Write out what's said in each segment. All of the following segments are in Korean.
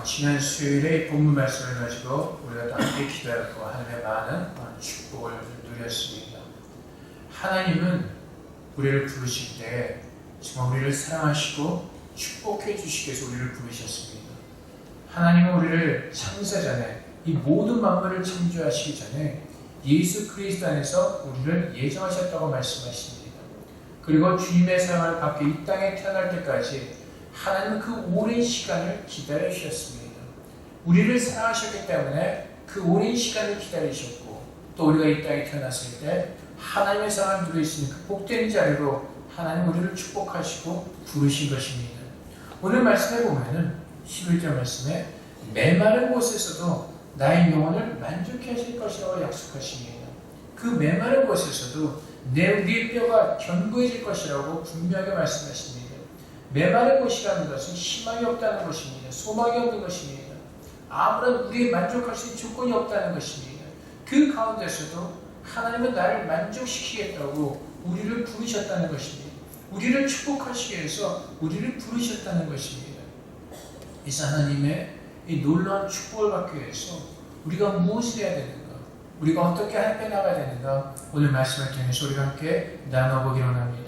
지난 수요일에 본문 말씀을 가지고 우리가 다 함께 기도하고 하나님의 많은 축복을 누렸습니다. 하나님은 우리를 부르실 때 정말 우리를 사랑하시고 축복해 주시기 위해서 우리를 부르셨습니다. 하나님은 우리를 창세 전에 이 모든 만물을 창조하시기 전에 예수 그리스도 안에서 우리를 예정하셨다고 말씀하십니다. 그리고 주님의 사랑을 받기 이 땅에 태어날 때까지 하나님은 그 오랜 시간을 기다려 주셨습니다. 우리를 사랑하셨기 때문에 그 오랜 시간을 기다리셨고 또 우리가 이 땅에 태어났을 때 하나님의 사랑을 누릴 수 있는 그 복된 자리로 하나님 우리를 축복하시고 부르신 것입니다. 오늘 말씀에 보면은 11절 말씀에 메마른 곳에서도 나의 영혼을 만족해 하실 것이라고 약속하십니다. 그 메마른 곳에서도 네 뼈가 견고해질 것이라고 분명하게 말씀하십니다. 메마른 곳이라는 것은 희망이 없다는 것입니다. 소망이 없는 것입니다. 아무런 우리의 만족할 수 있는 조건이 없다는 것입니다. 그 가운데서도 하나님은 나를 만족시키겠다고 우리를 부르셨다는 것입니다. 우리를 축복하시기 위해서 우리를 부르셨다는 것입니다. 그래서 하나님의 이 놀라운 축복을 받기 위해서 우리가 무엇을 해야 되는가? 우리가 어떻게 함께 나가야 되는가? 오늘 말씀을 통해서 우리가 함께 나눠보기로 합니다.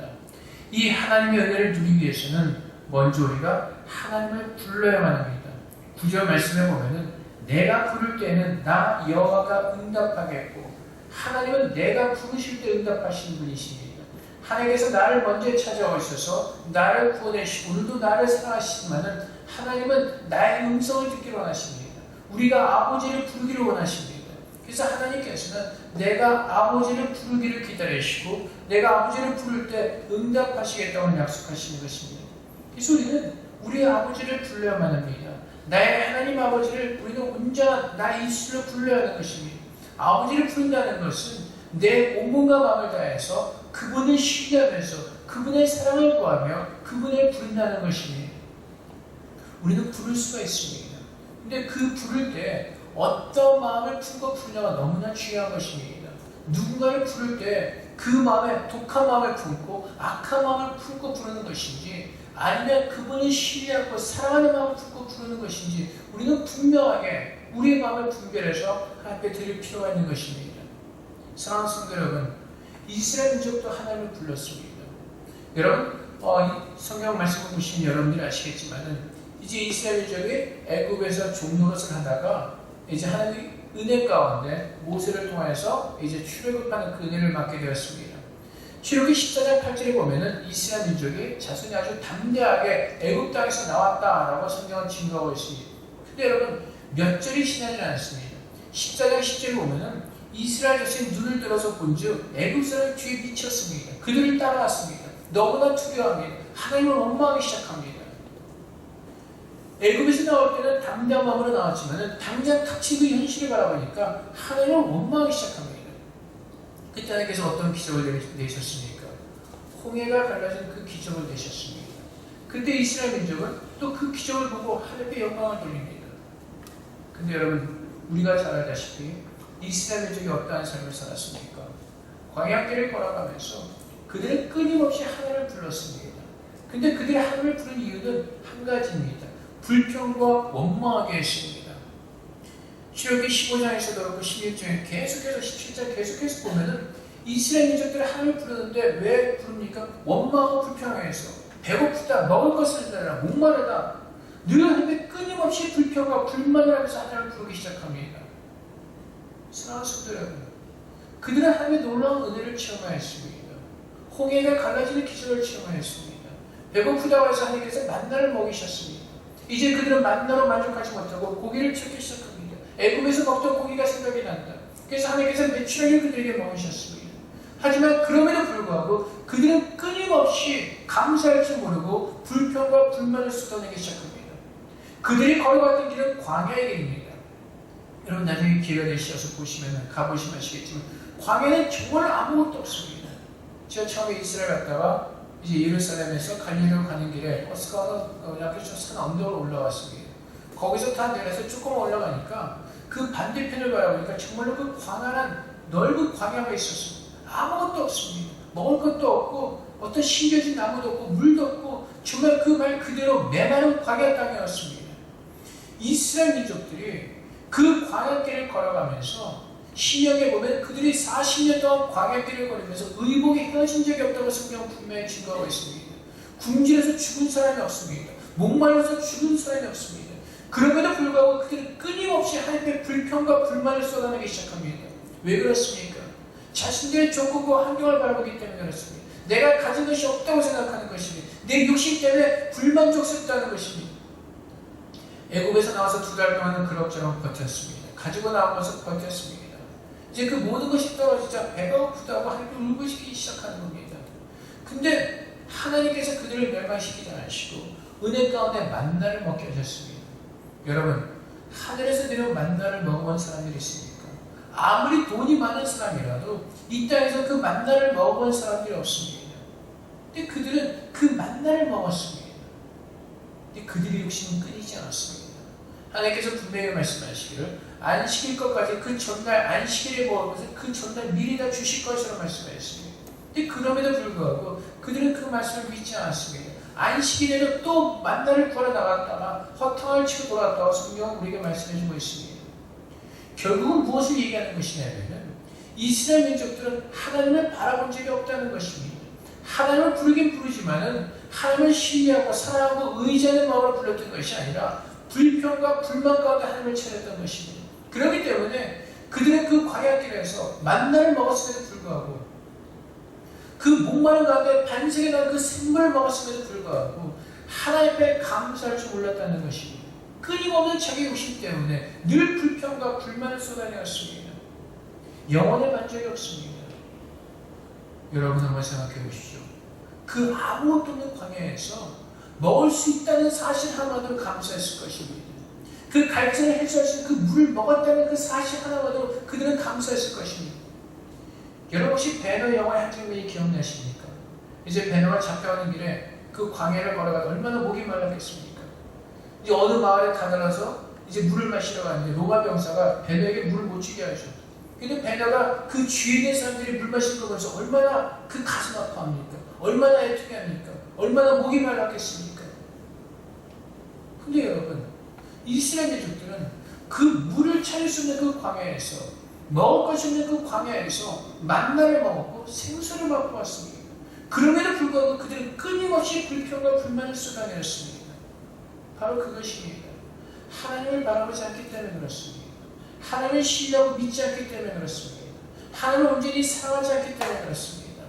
이 하나님의 은혜를 누리기 위해서는 먼저 우리가 하나님을 불러야만 합니다. 9절 말씀에 보면은 내가 부를 때에는 나 여호와가 응답하겠고 하나님은 내가 부르실 때 응답하시는 분이십니다. 하나님께서 나를 먼저 찾아오셔서 나를 구원하시고 오늘도 나를 사랑하시지만은 하나님은 나의 음성을 듣기를 원하십니다. 우리가 아버지를 부르기를 원하십니다. 그래서 하나님께서는 내가 아버지를 부르기를 기다리시고 내가 아버지를 부를 때 응답하시겠다고 약속하시는 것입니다. 그래서 우리는 우리 아버지를 불러야만 합니다. 나의 하나님 아버지를 우리는 온전한 나의 입술로 불러야 하는 것입니다. 아버지를 부른다는 것은 내 온몸과 마음을 다해서 그분을 신뢰하면서 그분의 사랑을 구하며 그분을 부른다는 것입니다. 우리는 부를 수가 있습니다. 근데 그 부를 때 어떤 마음을 품고 부르냐가 너무나 중요한 것입니다. 누군가를 부를 때 그 마음에 독한 마음을 품고 악한 마음을 품고 부르는 것인지 아니면 그분을 신뢰하고 사랑하는 마음을 품고 부르는 것인지 우리는 분명하게 우리의 마음을 분별해서 하나님께 드릴 필요가 있는 것입니다. 사랑하는 성도 여러분, 이스라엘 민족도 하나님을 불렀습니다. 여러분 성경 말씀을 보시면 여러분들이 아시겠지만은 이제 이스라엘 민족이 애굽에서 종노릇을 하다가 이제 하나님의 은혜 가운데 모세를 통해서 이제 출애굽하는 그 은혜를 받게 되었습니다. 출애굽기 14장 8절에 보면은 이스라엘 민족이 자손이 아주 담대하게 애굽 땅에서 나왔다라고 성경은 증거하고 있습니다. 근데 여러분 몇 절이 지나지 않았습니다. 14장 10절에 보면은 이스라엘 자손이 눈을 들어서 본즉 애굽 사람이 뒤에 미쳤습니다. 그들을 따라갔습니다. 너무나 두려워합니다. 하나님을 원망하기 시작합니다. 애굽에서 나올 때는 담대한 마음으로 나왔지만 당장 닥친 그 현실을 바라보니까 하나님을 원망하기 시작합니다. 그때 하나님께서 어떤 기적을 내셨습니까? 홍해가 갈라진 그 기적을 내셨습니다. 그때 이스라엘 민족은 또 그 기적을 보고 하나님께 영광을 돌립니다. 근데 여러분 우리가 잘 알다시피 이스라엘 민족이 어떠한 삶을 살았습니까? 광야길을 걸어가면서 그들은 끊임없이 하나님을 불렀습니다. 근데 그들이 하나님을 부른 이유는 한 가지입니다. 불평과 원망하게 했습니다. 출애굽기 15장에서도 그렇고 16장에 계속해서 17장 계속해서 보면은 이스라엘 민족들이 하나님을 부르는데 왜 부릅니까? 원망하고 불평해서 배고프다, 먹을 것을 달라, 목마르다 늘 하는데 끊임없이 불평과 불만을 하면서 하나님을 부르기 시작합니다. 사랑하는 성도 여러분, 그들은 하나님의 놀라운 은혜를 체험하였습니다. 홍해가 갈라지는 기적을 체험하였습니다. 배고프다고 해서 하나님께서 만나를 먹이셨습니다. 이제 그들은 만나로 만족하지 못하고 고기를 찾기 시작합니다. 애굽에서 먹던 고기가 생각이 난다. 그래서 하나님께서 메추라기를 그들에게 먹이셨습니다. 하지만 그럼에도 불구하고 그들은 끊임없이 감사할 줄 모르고 불평과 불만을 쏟아내기 시작합니다. 그들이 걸어갔던 길은 광야의 길입니다. 여러분 나중에 기회가 되셔서 보시면 가보시면 아시겠지만 광야는 정말 아무것도 없습니다. 제가 처음에 이스라엘 갔다가 이제 예루살렘에서 갈릴리로 가는 길에 버스가 약간 산 언덕으로 올라왔습니다. 거기서 다 내려서 조금 올라가니까 그 반대편을 바라보니까 정말로 그 광활한 넓은 광야가 있었습니다. 아무것도 없습니다. 먹을 것도 없고 어떤 심겨진 나무도 없고 물도 없고 정말 그 말 그대로 메마른 광야 땅이었습니다. 이스라엘 민족들이 그 광야길을 걸어가면서 신약에 보면 그들이 40년 동안 광야길을 걸으면서 의복이 헤어진 적이 없다고 성경은 분명히 증거하고 있습니다. 굶주려서 죽은 사람이 없습니다. 목말라서 죽은 사람이 없습니다. 그럼에도 불구하고 그들은 끊임없이 하나님의 불평과 불만을 쏟아내기 시작합니다. 왜 그렇습니까? 자신들의 조건과 환경을 바라보기 때문에 그렇습니다. 내가 가진 것이 없다고 생각하는 것입니다. 내 욕심 때문에 불만족스럽다는 것입니다. 애굽에서 나와서 2달 동안은 그럭저럭 버텼습니다. 가지고 나오면서 버텼습니다. 이제 그 모든 것이 떨어지자 배가 고프다고 하나님을 울부짖기 시작하는 겁니다. 근데 하나님께서 그들을 멸망시키지 않으시고 은혜 가운데 만나를 먹게 하셨습니다. 여러분, 하늘에서 내려온 만나를 먹어본 사람들이 있습니까? 아무리 돈이 많은 사람이라도 이 땅에서 그 만나를 먹어본 사람들이 없습니다. 근데 그들은 그 만나를 먹었습니다. 근데 그들의 욕심은 끊이지 않았습니다. 하나님께서 분명히 말씀하시기를 안식일 것까지 그 전날 안식일에 먹으면서 그 전날 미리 다 주실 것이라고 말씀하셨습니다. 근데 그럼에도 불구하고 그들은 그 말씀을 믿지 않았습니다. 안식일에도 또 만나를 구하러 나갔다가 허탕을 치고 돌아왔다고 성경은 우리에게 말씀해 주고 있습니다. 결국은 무엇을 얘기하는 것이냐면 이스라엘 민족들은 하나님을 바라본 적이 없다는 것입니다. 하나님을 부르긴 부르지만은 하나님을 신뢰하고 사랑하고 의지하는 마음으로 불렀던 것이 아니라 불평과 불만 가운데 하나님을 찾았던 것입니다. 그렇기 때문에 그들은 그 광야길에서 만나를 먹었음에도 불구하고 그 목마른 가운데 반석에 나는 그 생물을 먹었음에도 불구하고 하나님 앞에 감사할 줄 몰랐다는 것입니다. 끊임없는 자기 욕심 때문에 늘 불평과 불만을 쏟아내었습니다. 영혼의 만족이 없습니다. 여러분 한번 생각해 보십시오. 그 아무것도 없는 광야에서 먹을 수 있다는 사실 하나만으로 감사했을 것입니다. 그 갈증을 해소할 수 있는 그 물을 먹었다는 그 사실 하나만으로 그들은 감사했을 것입니다. 여러분 혹시 배너 영화의 한 장면이 기억나십니까? 이제 배너가 잡혀가는 길에 그 광야를 걸어가다 얼마나 목이 말랐겠습니까? 이제 어느 마을에 다다라서 이제 물을 마시러 가는데 로마 병사가 배너에게 물을 못 주게 하죠. 근데 배너가 그 주위에 있는 사람들이 물 마시는 거 보면서 얼마나 그 가슴 아파합니까? 얼마나 애통해 합니까? 얼마나 목이 말랐겠습니까? 근데 여러분, 이스라엘 민족들은 그 물을 찾을 수 있는 그 광야에서 먹을 것이 없는 그 광야에서 만나를 먹었고 생수를 맛보았습니다. 그럼에도 불구하고 그들은 끊임없이 불평과 불만을 쏟아내었습니다. 바로 그것입니다. 하나님을 바라보지 않기 때문에 그렇습니다. 하나님을 신뢰하고 믿지 않기 때문에 그렇습니다. 하나님을 온전히 사랑하지 않기 때문에 그렇습니다.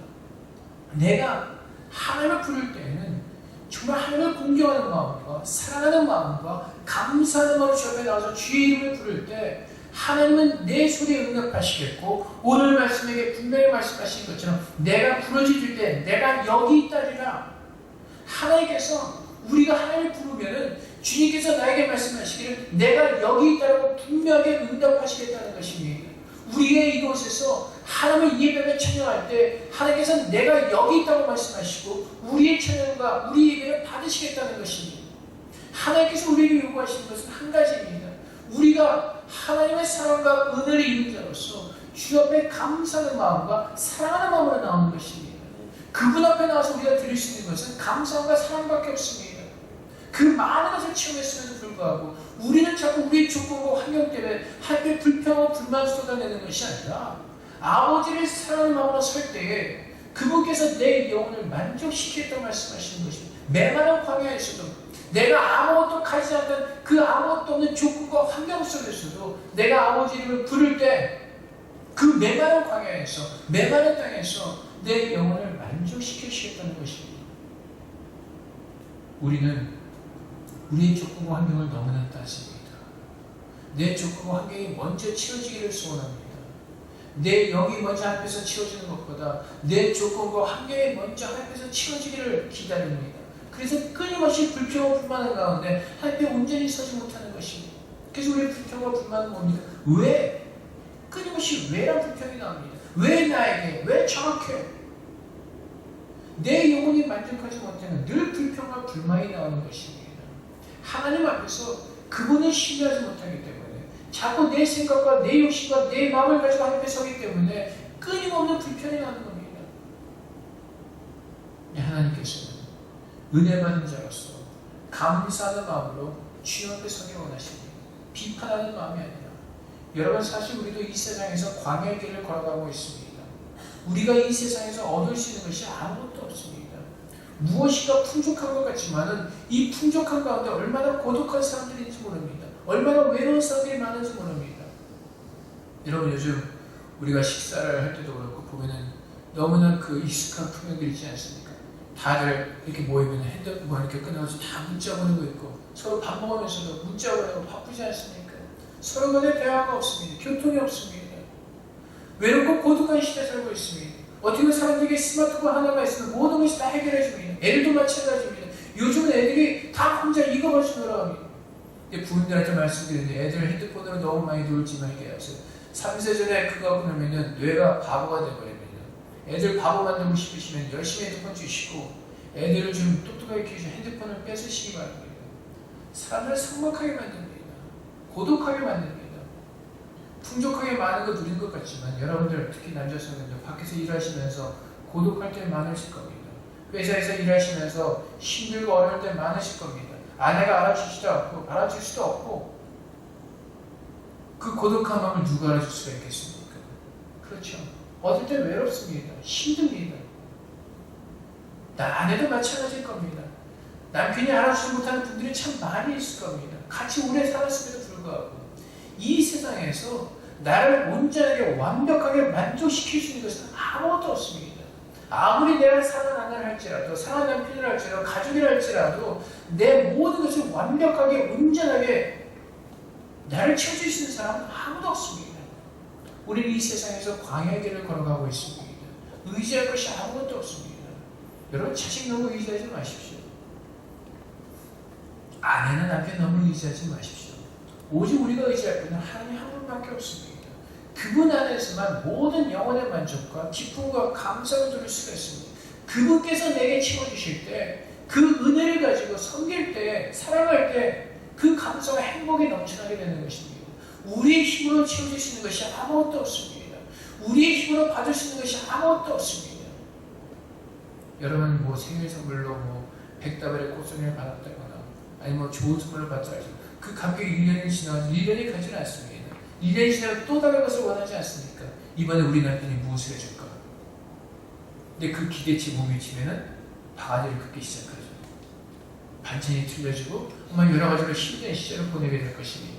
내가 하나님을 부를 때에는 정말 하나님을 공경하는 마음과 사랑하는 마음과 감사하는 마음으로 주 앞에 나와서 주의 이름을 부를 때 하나님은 내 소리에 응답하시겠고 오늘 말씀에게 분명히 말씀하신 것처럼 내가 부르짖을 때 내가 여기 있다리라. 하나님께서 우리가 하나님을 부르면은 주님께서 나에게 말씀하시기를 내가 여기 있다라고 분명하게 응답하시겠다는 것입니다. 우리의 이곳에서 하나님을 예배하며 찬양할 때 하나님께서 내가 여기 있다고 말씀하시고 우리의 찬양과 우리 예배를 받으시겠다는 것입니다. 하나님께서 우리에게 요구하시는 것은 한 가지입니다. 우리가 하나님의 사랑과 은혜를 입은 자로서 주 앞에 감사하는 마음과 사랑하는 마음으로 나오는 것입니다. 그분 앞에 나와서 우리가 드릴 수 있는 것은 감사함과 사랑밖에 없습니다. 그 많은 것을 체험했음에도 불구하고 우리는 자꾸 우리의 조건과 환경 때문에 하나님의 불평과 불만을 쏟아내는 것이 아니라 아버지를 사랑하는 마음으로 설 때에 그분께서 내 영혼을 만족시키겠다고 말씀하시는 것입니다. 메마른 광야에서도 내가 아무것도 가지지 않던 그 아무것도 없는 조건과 환경 속에서도 내가 아버지 이름을 부를 때 그 메마른 광야에서 메마른 땅에서 내 영혼을 만족시키시겠다는 것입니다. 우리는 우리의 조건과 환경을 너무나 따집니다. 내 조건과 환경이 먼저 치워지기를 소원합니다. 내 영이 먼저 하나님께서 치워지는 것보다 내 조건과 환경이 먼저 하나님께서 치워지기를 기다립니다. 그래서 끊임없이 불평과 불만을 가운데 하나님께 온전히 서지 못하는 것입니다. 그래서 우리의 불평과 불만은 뭡니까? 왜? 끊임없이 왜란 불평이 나옵니다. 왜 나에게? 왜 저렇게? 내 영혼이 만족하지 못하면 늘 불평과 불만이 나오는 것입니다. 하나님 앞에서 그분을 신뢰하지 못하기 때문에 자꾸 내 생각과 내 욕심과 내 마음을 가지고 하나님 앞에 서기 때문에 끊임없는 불평이 나는 겁니다. 하나님께서는 은혜 받은 자로서 감사하는 마음으로 주님 앞에 서기 원하십니다. 비판하는 마음이 아니라. 여러분, 사실 우리도 이 세상에서 광야의 길을 걸어가고 있습니다. 우리가 이 세상에서 얻을 수 있는 것이 아무것도 없습니다. 무엇인가 풍족한 것 같지만은 이 풍족한 가운데 얼마나 고독한 사람들인지 모릅니다. 얼마나 외로운 사람들이 많은지 모릅니다. 여러분, 요즘 우리가 식사를 할 때도 그렇고 보면은 너무나 그 익숙한 풍경들이 있지 않습니까? 다들 이렇게 모이면 핸드폰 이렇게 끊어서 다 문자 보내고 있고, 서로 밥 먹으면서도 문자 보내고 바쁘지 않습니까? 서로 간에 대화가 없습니다. 교통이 없습니다. 외롭고 고독한 시대에 살고 있습니다. 어떻게 보면 사람들에게 스마트폰 하나가 있으면 모든 것이 다 해결해 줍니다. 애들도 마찬가지입니다. 요즘은 애들이 다 혼자 이거 가지고 놀아갑니다. 부모님들한테 말씀드리는데, 애들 핸드폰으로 너무 많이 놀지 말게 하세요. 3세 전에 그거 보내면 뇌가 바보가 되어버립니다. 애들 바보 만들고 싶으시면 열심히 핸드폰 주시고, 애들을 좀 똑똑하게 키우시고 핸드폰을 뺏으시기 바랍니다. 사람들을 삭막하게 만듭니다. 고독하게 만듭니다. 풍족하게 많은 거 누리는 것 같지만, 여러분들 특히 남자 성도들 밖에서 일하시면서 고독할 때 많으실 겁니다. 회사에서 일하시면서 힘들고 어려울 때 많으실 겁니다. 아내가 알아줄 수도 없고 그 고독한 마음을 누가 알아줄 수가 있겠습니까? 그렇죠. 어떨 때 외롭습니다. 힘듭니다. 아내도 마찬가지일 겁니다. 남편이 알아주지 못하는 분들이 참 많이 있을 겁니다. 같이 오래 살았음에도 불구하고 이 세상에서 나를 온전하게 완벽하게 만족시킬 수 있는 것은 아무것도 없습니다. 아무리 내가 사랑하는 아내를 할지라도, 사랑하는 남편을 할지라도, 가족이라 할지라도 내 모든 것을 완벽하게 온전하게 나를 채워줄 수 있는 사람은 아무도 없습니다. 우리는 이 세상에서 광야의 길을 걸어가고 있습니다. 의지할 것이 아무것도 없습니다. 여러분, 자식 너무 의지하지 마십시오. 아내나 남편 너무 의지하지 마십시오. 오직 우리가 의지할 분은 하나님 한 분밖에 없습니다. 그분 안에서만 모든 영혼의 만족과 기쁨과 감사를 누릴 수가 있습니다. 그분께서 내게 채워주실 때, 그 은혜를 가지고 섬길 때, 사랑할 때 그 감사와 행복이 넘쳐나게 되는 것입니다. 우리의 힘으로 채워질 수 있는 것이 아무것도 없습니다. 우리의 힘으로 받을 수 있는 것이 아무것도 없습니다. 여러분, 생일 선물로 백다발의 꽃송이를 받았다거나 아니면 좋은 선물을 받더라 해서 그 감격이 1년이 지나서 1년이 가지는 않습니다. 1년이 지나면 또 다른 것을 원하지 않습니까? 이번에 우리 남편이 무엇을 해줄까? 근데 그 기대치 못 미치면은 바가지를 긋기 시작하죠. 반찬이 틀려지고 여러 가지로 힘든 시절을 보내게 될 것입니다.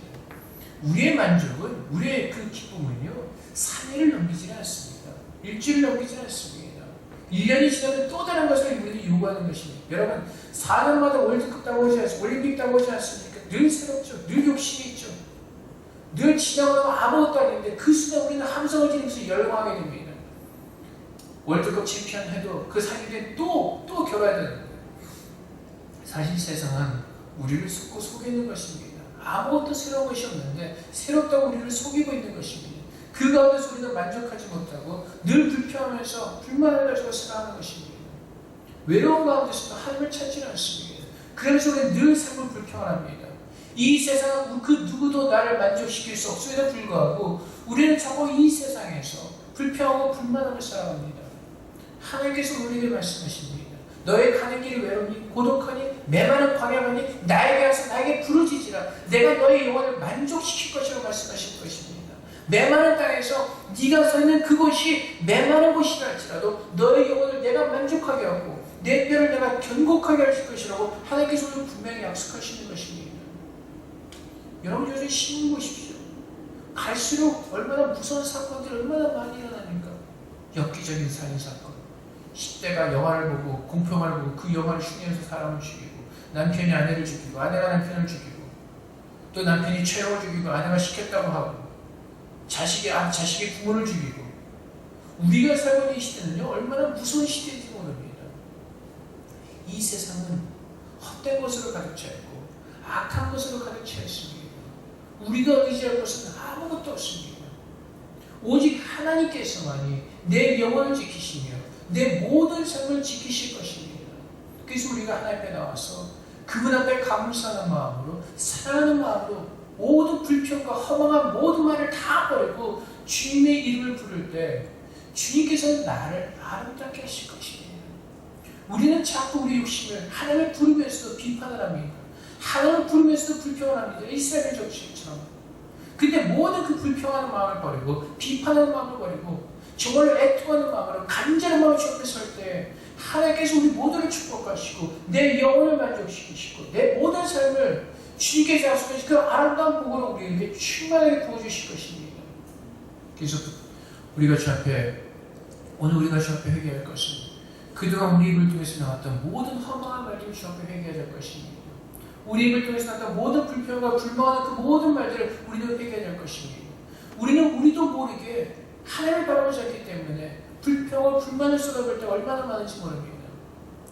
우리의 만족은, 우리의 그 기쁨은요, 3일을 넘기지는 않습니다. 일주일을 넘기지는 않습니다. 1년이 지나면 또 다른 것을 우리는 요구하는 것입니다. 여러분, 4년마다 월드컵 따오지 않습니까? 올림픽 따오지 않습니까? 늘 새롭죠. 늘 욕심이 있죠. 늘 지나고 나면 아무것도 아닌데 그 순간 우리는 함성을 지르면서 열광하게 됩니다. 월드컵 챔피언 해도 그 4년 뒤에 또 겨뤄야 되는 거예요. 사실 세상은 우리를 속이는 것입니다. 아무것도 새로운 것이 없는데 새롭다고 우리를 속이고 있는 것입니다. 그 가운데서 우리는 만족하지 못하고 늘 불평하면서 불만을 가지고 살아가는 것입니다. 외로운 가운데서도 하나님을 찾지는 않습니다. 그러면서 우리는 늘 삶을 불평합니다. 이 세상은 그 누구도 나를 만족시킬 수 없음에도 불구하고 우리는 자꾸 이 세상에서 불평하고 불만하며 살아갑니다. 하나님께서 우리에게 말씀하십니다. 너의 가는 길이 외롭니? 고독하니? 메마른 광야가니? 나에게 와서 나에게 부르짖으라. 내가 너의 영혼을 만족시킬 것이라고 말씀하실 것입니다. 메마른 땅에서 네가 서 있는 그곳이 메마른 곳이라 할지라도 너의 영혼을 내가 만족하게 하고 내 뼈를 내가 견고하게 할 것이라고 하나님께서 오늘 분명히 약속하시는 것입니다. 여러분, 요즘 신문 보십시오. 갈수록 얼마나 무서운 사건들이 얼마나 많이 일어납니까? 엽기적인 살인사건. 10대가 영화를 보고 공포영화를 보고 그 영화를 흉내내서 사람을 죽이고, 남편이 아내를 죽이고 아내가 남편을 죽이고, 또 남편이 최영을 죽이고 아내가 시켰다고 하고, 자식이 부모를 죽이고. 우리가 살고 있는 이 시대는요, 얼마나 무서운 시대인지 모릅니다. 이 세상은 헛된 것으로 가득 차 있고 악한 것으로 가득 차 있습니다. 우리가 의지할 것은 아무것도 없습니다. 오직 하나님께서만이 내 영혼을 지키시며 내 모든 삶을 지키실 것입니다. 그래서 우리가 하나님 앞에 나와서 그분 앞에 감사하는 마음으로, 사랑하는 마음으로 모든 불평과 허망한 모든 말을 다 버리고 주님의 이름을 부를 때 주님께서는 나를 아름답게 하실 것입니다. 우리는 자꾸 우리 욕심을 하나님을 부르면서도 비판을 합니다. 하나님을 부르면서도 불평합니다. 이스라엘 족속처럼. 근데 모든 그 불평하는 마음을 버리고 비판하는 마음을 버리고 정말로 애통하는 마음으로 간절한 마음을 주 앞에 설 때 하나님께서 우리 모두를 축복하시고 내 영혼을 만족시키시고 내 모든 삶을 주님께서 약속하신 그 아름다운 복으로 우리에게 충만하게 부어주실 것입니다. 그래서 우리가 주 앞에 오늘 우리가 주 앞에 회개할 것은 그동안 우리 입을 통해서 나왔던 모든 허망한 말들을 주 앞에 회개해야 될 것입니다. 우리 입을 통해서 나왔던 모든 불평과 불만한 그 모든 말들을 우리는 회개해야 될 것입니다. 우리는 우리도 모르게 하나님을 바라보지 않기 때문에 불평과 불만을 쏟아볼 때 얼마나 많은지 모릅니다.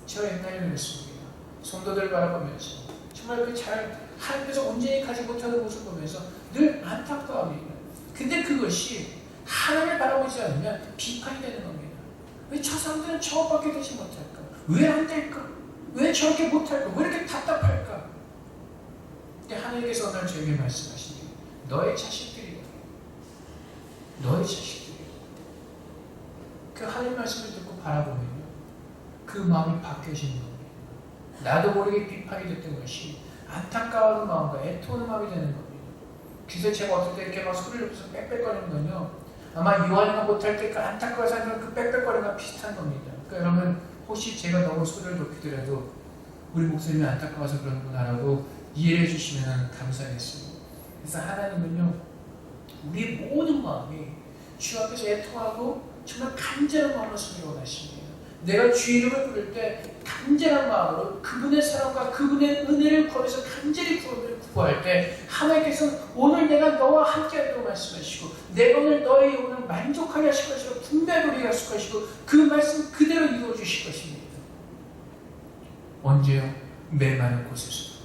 제가 옛날에 그랬습니다. 성도들 바라보면서 정말 그 잘 하나님께서 온전히 가지 못하는 모습을 보면서 늘 안타까워합니다. 근데 그것이 하나님을 바라보지 않으면 비판이 되는 겁니다. 왜 저 사람들은 저것밖에 되지 못할까? 왜 안 될까? 왜 저렇게 못할까? 왜 이렇게 답답할까? 근데 하나님께서 오늘 저에게 말씀하시니 너의 자식들이다. 너의 자식들이다. 그 하나님 말씀을 듣고 바라보면요. 그 마음이 바뀌어지는 겁니다. 나도 모르게 비판이 됐던 것이 안타까워하는 마음과 애통하는 마음이 되는 겁니다. 그래서 제가 어떨 때 이렇게 막 소리를 내면서 빽빽거리는 건요. 아마 요한이가 못할 때 그 안타까워서 하는 그 빽빽거리는 거 비슷한 겁니다. 그러니까 여러분 혹시 제가 너무 소리를 높이더라도 우리 목사님이 안타까워서 그런구나라고 이해해 주시면 감사하겠습니다. 그래서 하나님은요. 우리 모든 마음이 주 앞에서 애통하고 정말 간절한 마음으로 서기를 원하십니다. 내가 주 이름을 부를 때 간절한 마음으로 그분의 사랑과 그분의 은혜를 구하면서 간절히 구할 때 하나님께서는 오늘 내가 너와 함께하리라고 말씀하시고 내가 오늘 너의 영혼을 만족하게 하실 것이고 분명히 우리가 약속하시고 그 말씀 그대로 이루어 주실 것입니다. 언제요? 메마른 곳에서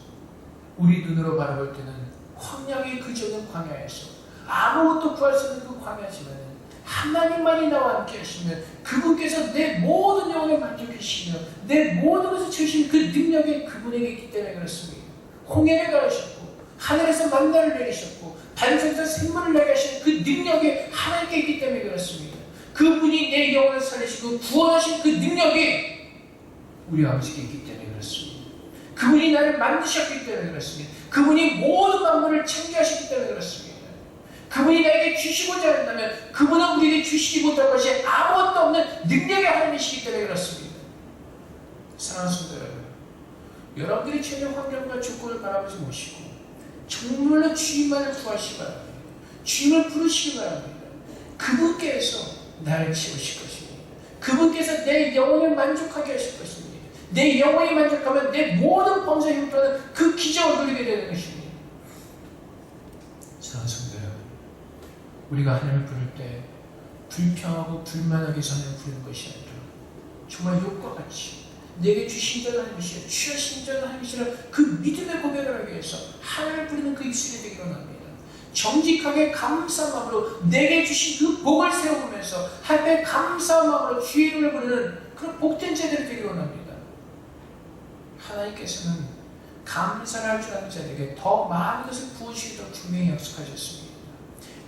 우리 눈으로 바라볼 때는 황량의 그저는 광야에서 아무것도 구할 수 없는 그 광야지만 하나님만이 나와 함께 하시면 그분께서 내 모든 영혼을 만족하시며 내 모든 것을 채우시는 그 능력이 그분에게 있기 때문에 그렇습니다. 홍해를 가르셨고 하늘에서 만나를 내리셨고 반석에서 생물을 나게 하시는 그 능력이 하나님께 있기 때문에 그렇습니다. 그분이 내 영혼을 살리시고 구원하신 그 능력이 우리 아버지께 있기 때문에 그렇습니다. 그분이 나를 만드셨기 때문에 그렇습니다. 그분이 모든 만물을 창조하셨기 때문에 그렇습니다. 그분이 나에게 주시고자 한다면 그분은 우리에게 주시지 못할 것이 아무것도 없는 능력의 하나님이시기 때문에 그렇습니다. 사랑하는 성도 여러분, 여러분들이 처한 환경과 조건을 바라보지 마시고 정말로 주님만을 구하시기 바랍니다. 주님을 부르시기 바랍니다. 그분께서 나를 채우실 것입니다. 그분께서 내 영혼을 만족하게 하실 것입니다. 내 영혼이 만족하면 내 모든 범사에 흉터는 그 기적을 누리게 되는 것입니다. 사랑하는 성도 여러분, 우리가 하나님을 부를 때 불평하고 불만하게 해서 하나님을 부르는 것이 아니라 정말 욕과 같이 내게 주신 자는 하나님이시라 취하신 자는 하나님이시라 그 믿음의 고백을 하기 위해서 하나님을 부르는 그 입술이 되기로 합니다. 정직하게 감사한 마음으로 내게 주신 그 복을 세워보면서 하나님의 감사한 마음으로 주의 이름을 부르는 그런 복된 자들이 되기로 합니다. 하나님께서는 감사를 할 줄 아는 자들에게 더 많은 것을 부어주시기로 분명히 약속하셨습니다.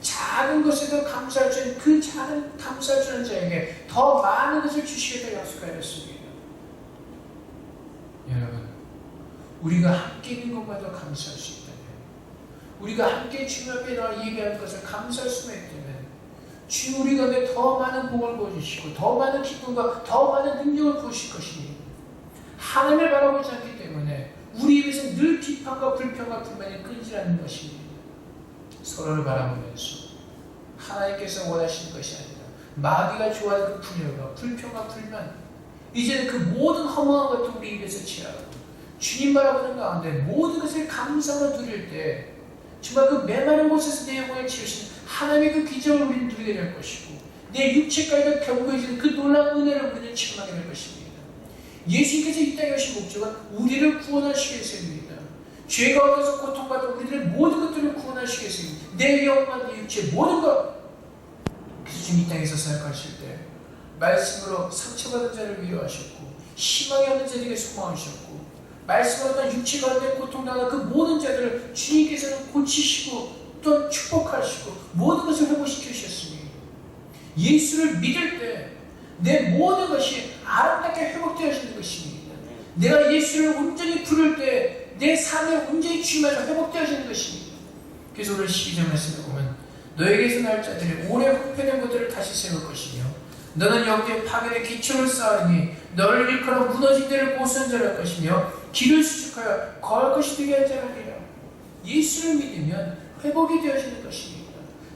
작은 것에도 감사할 줄 아는 그 작은 감사할 줄 아는 자에게 더 많은 것을 주시겠다고 약속하였습니다. 여러분, 우리가 함께 있는 것마다 감사할 수 있다면, 우리가 함께 주님 앞에 나와 예배하는 것을 감사할 수만 있다면 주님 우리 가운데 더 많은 복을 부어주시고 더 많은 기쁨과 더 많은 능력을 부으실 것입니다. 하나님을 바라보지 않기 때문에 우리 입에서 늘 비판과 불평과 불만이 끊이지 않는 것입니다. 서로를 바라보면서 하나님께서 원하시는 것이 아니라 마귀가 좋아하는 그 분열과 불평과 불만, 이제는 그 모든 허무한 것도 우리 입에서 취하고 주님 바라보는 가운데 모든 것을 감사로 누릴 때 정말 그 메마른 곳에서 내 영혼을 채우신 하나님의 그 기적을 우리는 누리게 될 것이고 내 육체까지도 견고해지는 그 놀라운 은혜를 우리는 체험하게 될 것입니다. 예수님께서 이 땅에 오신 목적은 우리를 구원하시기 위해서입니다. 죄가 얻어서 고통받은 우리들의 모든 것들을 구원하시기 위해서입니다. 내 영혼과 내 육체 모든 것. 그래서 주님 이 땅에서 사역하실 때 말씀으로 상처받은 자를 위로하셨고 희망이 없는 자들에게 소망을 주셨고 말씀으로 어떤 육체 가운데 고통당하는 그 모든 자들을 주님께서는 고치시고 또 축복하시고 모든 것을 회복시켜 주셨습니다. 예수를 믿을 때 내 모든 것이 아름답게 회복되어지는 것입니다. 내가 예수를 온전히 부를 때 내 삶의 온전히 주님에서 회복되어지는 것입니다. 그래서 오늘 12절 말씀에 보면 너에게서 날 자들이 오래 흡편된 것들을 다시 세울 것이며 너는 여기에 파괴된 기초를 쌓으니 너를 일컬어 무너진 데를 보선절할 것이며 길을 수축하여 거할 것이 되게 할 자라니라. 예수를 믿으면 회복이 되어지는 것입니다.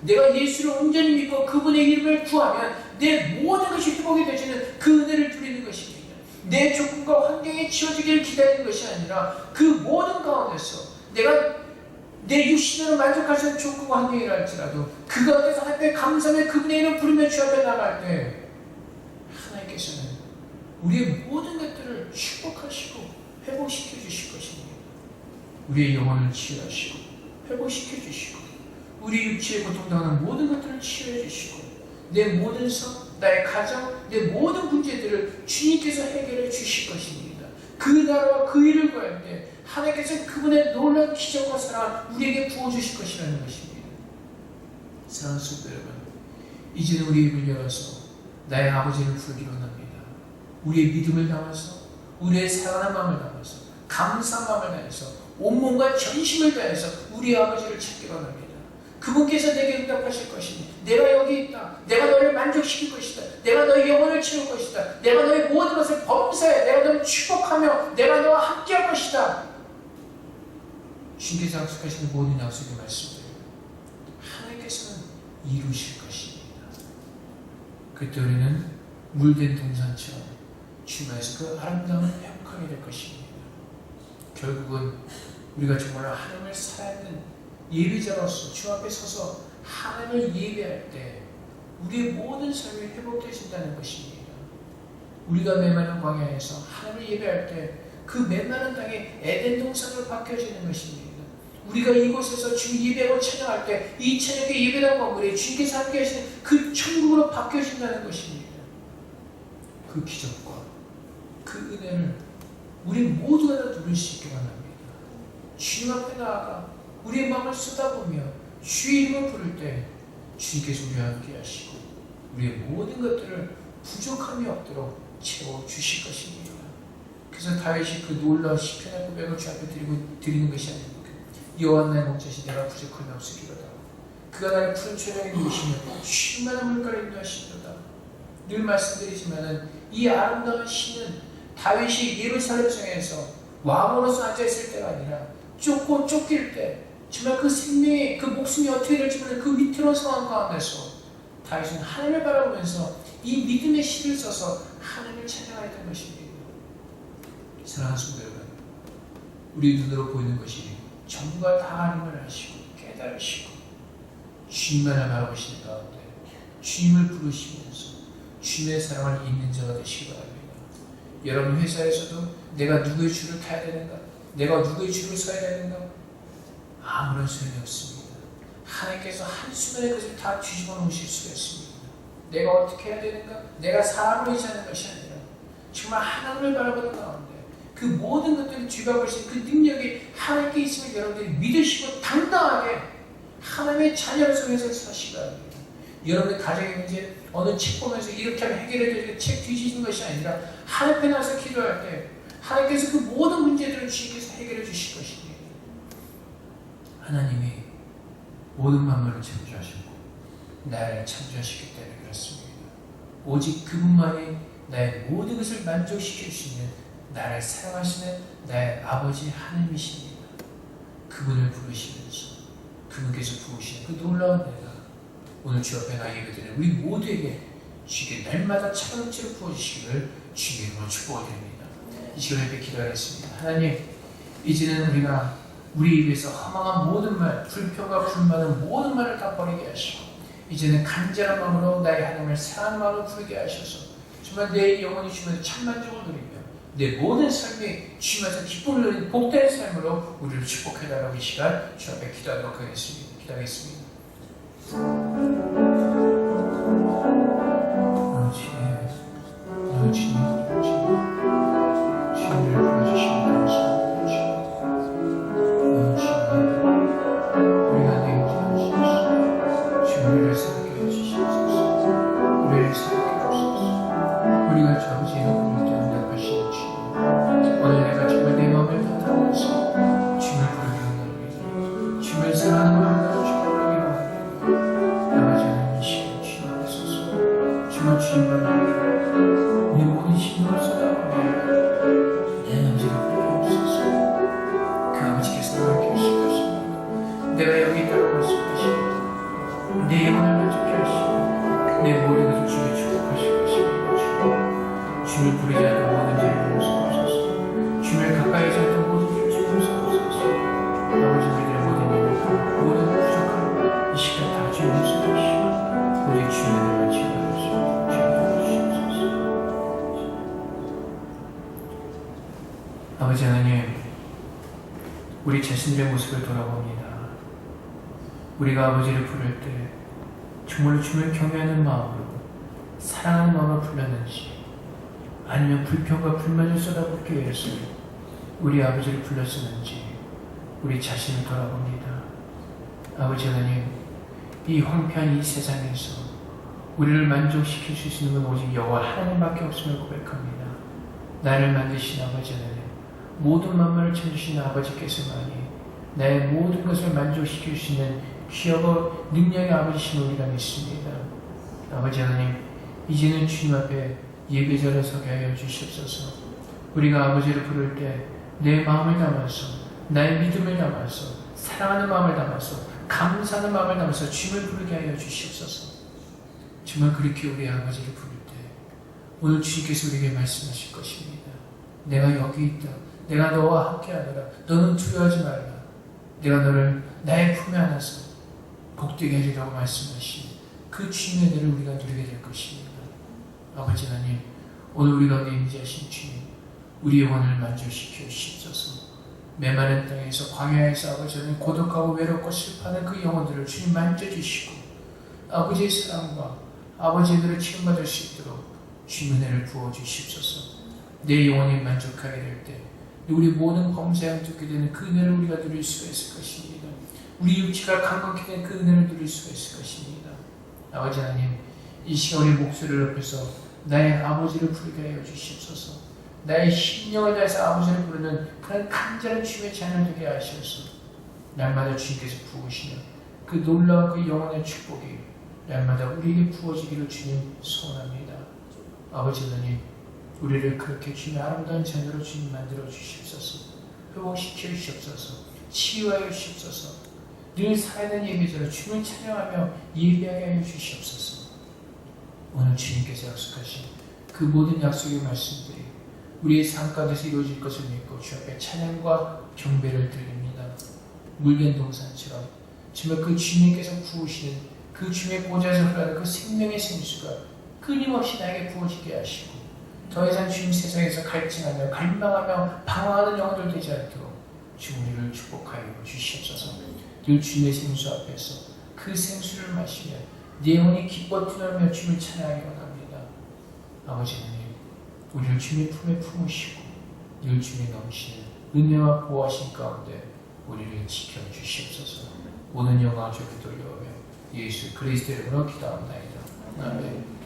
내가 예수를 온전히 믿고 그분의 이름을 구하면 내 모든 것이 회복이 되어지는 그 은혜를 누리는 것입니다. 내 조건과 환경에 치워지기를 기다리는 것이 아니라 그 모든 가운데서 내가 내 육신으로 만족할 수 있는 조건과 환경이라 할지라도 그 가운데서 하나님의 감사하며 그분의 이름을 부르며 주 앞에 나갈 때 하나님께서는 우리의 모든 것들을 축복하시고 회복시켜 주실 것입니다. 우리의 영혼을 치유하시고 회복시켜 주시고 우리 육체에 고통당하는 모든 것들을 치유해 주시고 내 모든 성, 나의 가정, 내 모든 문제들을 주님께서 해결해 주실 것입니다. 그 나라와 그 일을 구할 때 하나님께서 그분의 놀라운 기적과 사랑을 우리에게 부어주실 것이라는 것입니다. 사랑하는 성도 여러분, 이제는 우리 입을 열어서 나의 아버지를 부르기로 합니다. 우리의 믿음을 담아서 우리의 사랑하는 마음을 담아서 감사한 마음을 다해서 온몸과 전심을 다해서 우리 아버지를 찾기로 합니다. 그분께서 내게 응답하실 것이니 내가 여기 있다. 내가 너를 만족시킬 것이다. 내가 너의 영혼을 채울 것이다. 내가 너의 모든 것을 범사해. 내가 너를 축복하며 내가 너와 함께할 것이다. 주님께서 약속하시는 모든 약속의 말씀들 하나님께서는 이루실 것입니다. 그때 우리는 물된 동산처럼 주님께서 그 아름다움을 회복하게 될 것입니다. 결국은 우리가 정말 하나님을 살아있는 예배자로서 주 앞에 서서 하나님을 예배할 때 우리의 모든 삶이 회복되신다는 것입니다. 우리가 메마른 광야에서 하나님을 예배할 때 그 메마른 땅이 에덴 동산으로 바뀌어지는 것입니다. 우리가 이곳에서 주님 예배하고 찬양할 때 이 찬양의 예배당 건물이 주님께서 함께 하시는 그 천국으로 바뀌어진다는 것입니다. 그 기적과 그 은혜를 우리 모두가 다 누릴 수 있게 바랍니다. 주님 앞에 나아가 우리의 마음을 쏟아보며 주의 이름을 부를 때 주님께서 우리와 함께 하시고 우리의 모든 것들을 부족함이 없도록 채워주실 것입니다. 그래서 다윗이 그 놀라운 시편의 고백을 주 앞에 드리는 것이 아닙니까? 여호와 나의 목자시 내가 부족함이 없으리로다. 그가 나를 푸른 초장에 누우시며 쉴만한 물가를 인도하시리로다. 늘 말씀드리지만은 이 아름다운 시는 다윗이 예루살렘 성에서 왕으로서 앉아있을 때가 아니라 쫓길 때 정말 그 생명이 그 목숨이 어떻게 될지 모르는 그 위태로운 상황 가운데서 다윗은 하나님을 바라보면서 이 믿음의 시를 써서 하나님을 찬양하였던 것입니다. 사랑하는 성도 여러분, 우리 눈으로 보이는 것이 전부가 다 하나님을 아시고 깨달으시고 주님만을 바라보시는 가운데 주님을 부르시면서 주님의 사랑을 잊는 자가 되시기 바랍니다. 여러분 회사에서도 내가 누구의 줄을 타야 되는가? 내가 누구의 줄을 서야 되는가? 아무런 소용이 없습니다. 하나님께서 한순간에 그것을 다 뒤집어 놓으실 수가 있습니다. 내가 어떻게 해야 되는가? 내가 사람을 의지하는 것이 아니라 정말 하나님을 바라보는 가운데 그 모든 것들을 뒤바꾸신 그 능력이 하나님께 있음을 여러분들이 믿으시고 당당하게 하나님의 자녀를 속에서 사시기 바랍니다. 여러분의 가정의 문제 어느 책 보면서 이렇게 하면 해결해야 책 뒤지는 것이 아니라 하나님 앞에 나서 기도할 때 하나님께서 그 모든 문제들을 주님께서 해결해 주실 것입니다. 하나님이 모든 만물을 창조하셨고 나를 창조하셨기 때문에 그렇습니다. 오직 그분만이 나의 모든 것을 만족시킬 수 있는 나를 사랑하시는 나의 아버지 하나님이십니다. 그분을 부르시면서 그분께서 부으시는 그 놀라운 은혜가 오늘 주 앞에 나 예배드리는 우리 모두에게 주께 날마다 차가운 은혜를 부어주시기를 주님의 이름으로 축복드립니다. 이 시간에 예배 기도하겠습니다. 하나님, 이제는 우리가 우리 입에서 허망한 모든 말, 불평과 불만은 모든 말을 다 버리게 하시고 이제는 간절한 마음으로 나의 하나님을 사랑하는 마음으로 부르게 하셔서 정말 내 영혼이 주면서 참만족을 누리며 내 모든 삶이 주면서 기쁨을 누리는 복된 삶으로 우리를 축복해달라고 이 시간 주 앞에 기도하도록 하겠습니다. 기도하겠습니다. 우리가 정신을 부를 때 응답하시는 주님, 오늘 내가 정말 내 마음을 다 담아서 내 영혼을 만족케 하시고 내 모든 것을 주께 축복하실 것입니다. 주를 부르지 않는 모든 죄를 용서하소서. 주를 가까이 하지 않는 모든 죄를 용서하소서. 아버지 우리들의 모든 일을 모든 부족함 이 시간 다 주 용서하시고 오직 주의 은혜만 지어주시옵소서. 아버지 하나님, 우리 자신들의 모습을 돌아봅니다. 우리가 아버지를 부를 때 정말로 주를 경외하는 마음으로 사랑하는 마음으로 불렀는지, 아니면 불평과 불만을 쏟아붓기 위해서 우리 아버지를 불렀었는지 우리 자신을 돌아봅니다. 아버지 하나님, 이 황폐한 이 세상에서 우리를 만족시킬 수 있는 건 오직 여호와 하나님밖에 없음을 고백합니다. 나를 만드신 아버지 하나님, 모든 만물을 찾으신 아버지께서만이 나의 모든 것을 만족시킬 수 있는 귀하고 능력의 아버지신 우리가 믿습니다. 아버지 하나님, 이제는 주님 앞에 예배자로 서게 하여 주시옵소서. 우리가 아버지를 부를 때 내 마음을 담아서, 나의 믿음을 담아서, 사랑하는 마음을 담아서, 감사하는 마음을 담아서 주님을 부르게 하여 주시옵소서. 정말 그렇게 우리 아버지를 부를 때 오늘 주님께서 우리에게 말씀하실 것입니다. 내가 여기 있다. 내가 너와 함께하노라. 너는 두려워하지 말라. 내가 너를 나의 품에 안아서 복되게 하리라고 말씀하신 그 주님의 은혜를 우리가 누리게 될 것입니다. 아버지 하나님, 오늘 우리 가운데 임재하신 주님, 우리 영혼을 만족시켜 주시옵소서. 메마른 땅에서 광야에서 아버지 하나님 고독하고 외롭고 슬퍼하는 그 영혼들을 주님 만져주시고 아버지의 사랑과 아버지의 은혜를 체험받을 수 있도록 주님 은혜를 부어주시옵소서. 내 영혼이 만족하게 될 때 우리 모든 범사에 듣게 되는 그 은혜를 우리가 누릴 수가 있을 것입니다. 우리 육체가 강건케 되는 그 은혜를 누릴 수가 있을 것입니다. 아버지 하나님, 이 시간 우리 목소리를 높여서 나의 아버지를 부르게 하여 주시옵소서. 나의 심령을 다해서 아버지를 부르는 그런 간절한 주님의 찬양 되게 하시옵소서. 날마다 주님께서 부으시는 그 놀라운 그 영원의 축복이 날마다 우리에게 부어지기를 주님 소원합니다. 아버지 하나님, 우리를 그렇게 주님의 아름다운 자녀로 주님 만들어 주시옵소서. 회복시켜 주시옵소서. 치유하여 주시옵소서. 늘 살아있는 예배자로 주님을 찬양하며 예배하게 하여 주시옵소서. 오늘 주님께서 약속하신 그 모든 약속의 말씀들이 우리의 삶 가운데서 이루어질 것을 믿고 주 앞에 찬양과 경배를 드립니다. 물된 동산처럼 정말 그 주님께서 부으시는 그 주님의 보좌에서 흘러가는 그 생명의 생수가 끊임없이 나에게 부어지게 하시고 더 이상 주님 세상에서 갈증하며 갈망하며 방황하는 영혼들 되지 않도록 주 우리를 축복하여 주시옵소서. 늘 주님의 생수 앞에서 그 생수를 마시며 내 영혼이 기뻐 뛰놀며 주님을 찬양하기 원합니다. 아버지 하나님, 우리를 주님의 품에 품으시고 늘 주님의 넘치는 은혜와 보호하신 가운데 우리를 지켜주시옵소서. 오는 영광을 주께 돌려오며 예수 그리스도의 이름으로 기도합나이다. 아멘.